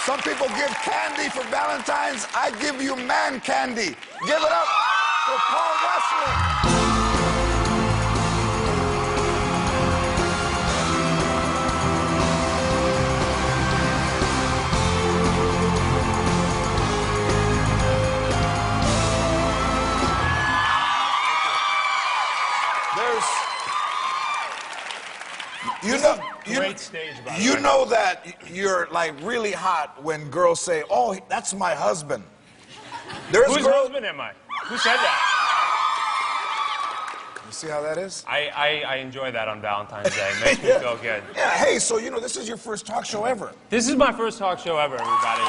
Some people give candy for Valentine's. I give you man candy. Give it up for Paul Wesley. You know that you're like really hot when girls say, "Oh, that's my husband." Whose husband am I? Who said that? You see how that is? I enjoy that on Valentine's Day. It makes me feel good. Yeah. Hey, so you know this is your first talk show ever. This is my first talk show ever, everybody.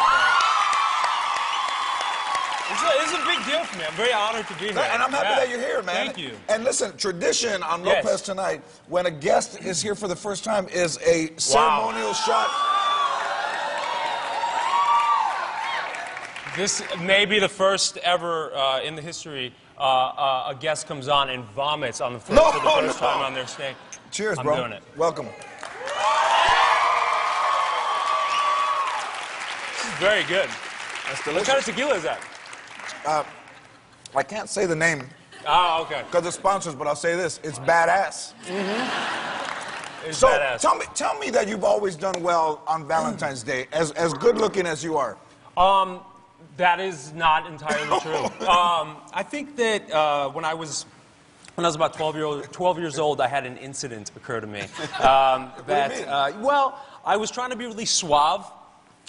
This is a big deal for me. I'm very honored to be here. And I'm happy that you're here, man. Thank you. And listen, tradition on Lopez tonight, when a guest is here for the first time, is a ceremonial shot. This may be the first ever in the history a guest comes on and vomits on the for the first time on their stage. Cheers, bro. I'm doing it. Welcome. This is very good. That's delicious. What kind of tequila is that? I can't say the name. Oh, okay. Because of sponsors, but I'll say this: it's badass. Mm-hmm. It's so badass. tell me that you've always done well on Valentine's Day, as good looking as you are. That is not entirely true. I think that when I was about 12 years old, I had an incident occur to me. Well, I was trying to be really suave.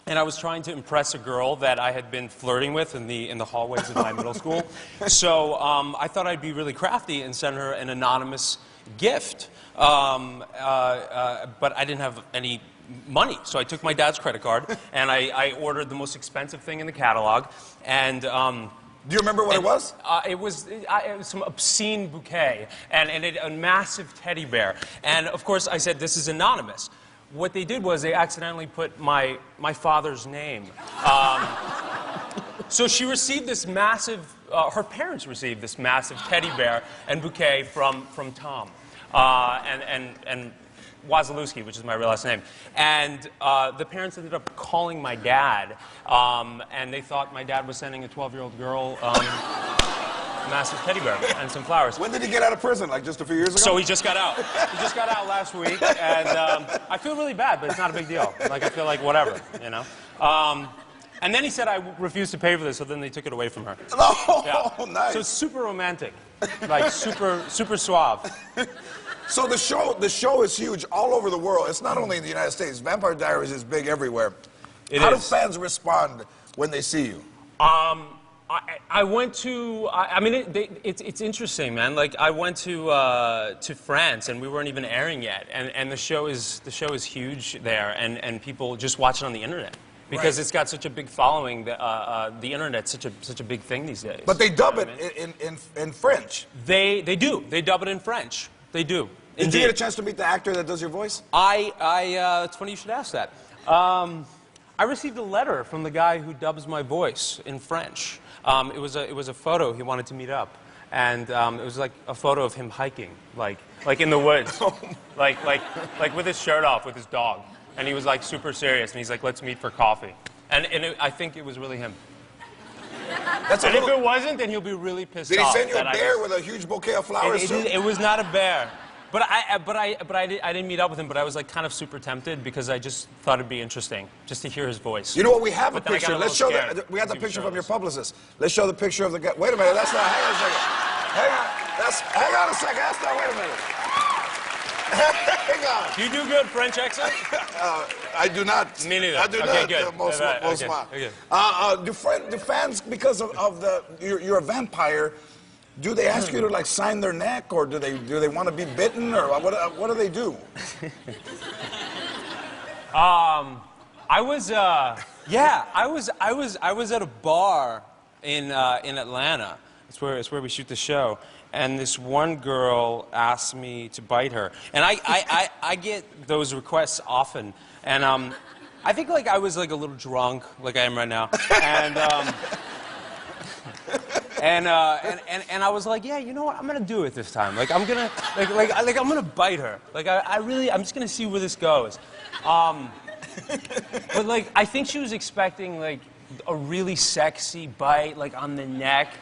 And I was trying to impress a girl that I had been flirting with in the hallways of my middle school. So I thought I'd be really crafty and send her an anonymous gift. But I didn't have any money. So I took my dad's credit card and I ordered the most expensive thing in the catalog. And do you remember what it was? It was some obscene bouquet and a massive teddy bear. And of course I said, this is anonymous. What they did was they accidentally put my father's name. So she received this massive, her parents received this massive teddy bear and bouquet from Tom and Wazalewski, which is my real last name. And the parents ended up calling my dad, and they thought my dad was sending a 12-year-old girl massive teddy bear and some flowers. When did he get out of prison? Like just a few years ago? So he just got out. He just got out last week, and I feel really bad, but it's not a big deal. Like, I feel like whatever, you know? And then he said I refused to pay for this, so then they took it away from her. Oh, yeah. Nice. So it's super romantic. Like, super suave. So the show is huge all over the world. It's not only in the United States. Vampire Diaries is big everywhere. How do fans respond when they see you? I went to, I mean, it's interesting, man. Like, I went to France, and we weren't even airing yet, and the show is huge there, and people just watch it on the internet because it's got such a big following. The internet's such a big thing these days. But they dub it in French. They do. They dub it in French. They do. Did you get a chance to meet the actor that does your voice? It's funny you should ask that. I received a letter from the guy who dubs my voice in French. It was a photo. He wanted to meet up, and it was like a photo of him hiking, like in the woods, like with his shirt off with his dog, and he was like super serious, and he's like, "Let's meet for coffee," and I think it was really him. If it wasn't, then he'll be really pissed off. Did he send you a bear with a huge bouquet of flowers? It was not a bear. But I didn't meet up with him, but I was like kind of super tempted because I just thought it'd be interesting just to hear his voice. You know what? We have a picture. Let's show we have the picture from your publicist. Let's show the picture of the guy. Wait a minute. That's not. Hang on a second. Hang on a second. That's not. Wait a minute. Hang on. Do you do good French accent? I do not. Me neither. I do not. Good. Most do fans, because of you're a vampire, do they ask you to like sign their neck, or do they want to be bitten, or what do they do? I was at a bar in Atlanta. It's where we shoot the show, and this one girl asked me to bite her, and I get those requests often, and I think like I was like a little drunk, like I am right now, and I was like, yeah, you know what? I'm gonna do it this time. Like I'm gonna I'm gonna bite her. Like I'm just gonna see where this goes. But like, I think she was expecting like a really sexy bite, like on the neck,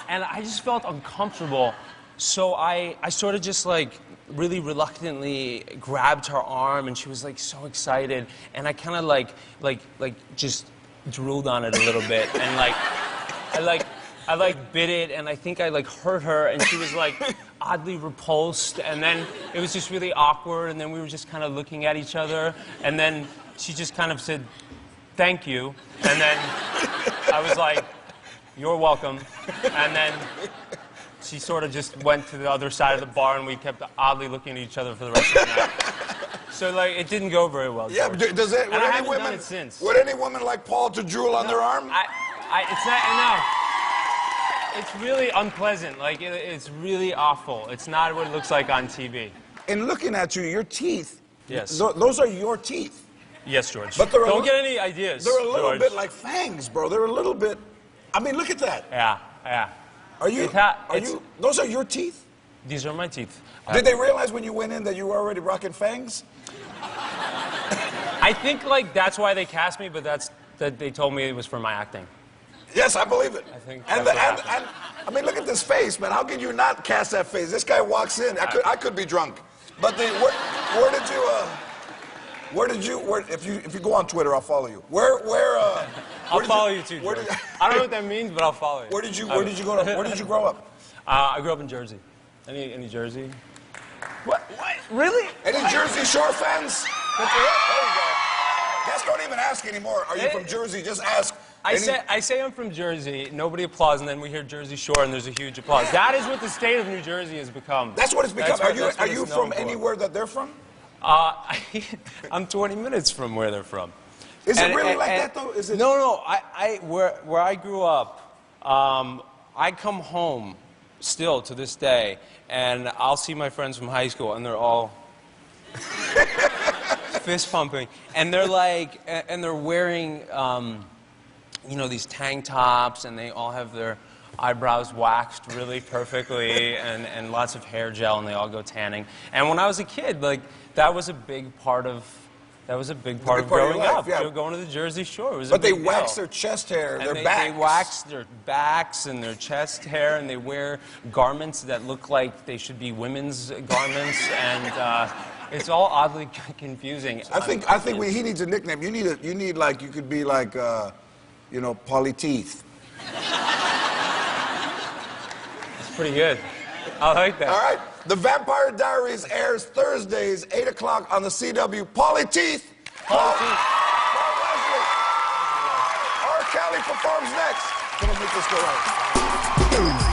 and I just felt uncomfortable. So I sort of just like really reluctantly grabbed her arm, and she was like so excited, and I kind of like just drooled on it a little bit, and I bit it, and I think I like hurt her, and she was like oddly repulsed, and then it was just really awkward, and then we were just kind of looking at each other, and then she just kind of said, "Thank you," and then I was like, "You're welcome," and then she sort of just went to the other side of the bar, and we kept oddly looking at each other for the rest of the night. So, like, it didn't go very well, George. Yeah, but does it, and I haven't done it since. Would any woman like Paul to drool on their arm? It's not, no. It's really unpleasant. Like, it's really awful. It's not what it looks like on TV. In looking at you, your teeth, yes. Those are your teeth. Yes, George. But don't get any ideas, They're a little George. bit like fangs, bro. They're a little bit, I mean, look at that. Yeah, yeah. Those are your teeth? These are my teeth. Did they realize when you went in that you were already rocking fangs? I think, like, that's why they cast me, but that they told me it was for my acting. Yes, I believe it. I think and I mean, look at this face, man. How could you not cast that face? This guy walks in. I could be drunk. But if you go on Twitter, I'll follow you. I'll follow you too, George. I don't know what that means, but I'll follow you. Where did you grow up? I grew up in Jersey. Any Jersey? What? Really? Any Jersey Shore fans? That's it? There you go. Guys don't even ask anymore. Are you from Jersey? Just ask. I say I'm from Jersey. Nobody applauds, and then we hear Jersey Shore, and there's a huge applause. That is what the state of New Jersey has become. That's what it's become. Are you from anywhere that they're from? I'm 20 minutes from where they're from. Is it really like that though? Is it? No. Where I grew up, I come home still to this day, and I'll see my friends from high school, and they're all fist pumping, and they're like, and they're wearing, you know, these tank tops, and they all have their eyebrows waxed really perfectly, and lots of hair gel, and they all go tanning. And when I was a kid, like, that was a big part of growing up. Yeah. Going to the Jersey Shore. It was but they wax their chest hair, and their backs. They wax their backs and their chest hair, and they wear garments that look like they should be women's garments, and it's all oddly confusing. I think he needs a nickname. You could be like, you know, Polly Teeth. It's pretty good. I like that. All right. The Vampire Diaries airs Thursdays, 8 o'clock on the CW. Pauly Teeth. Paul Wesley. R. Kelly performs next. Gonna make this go right.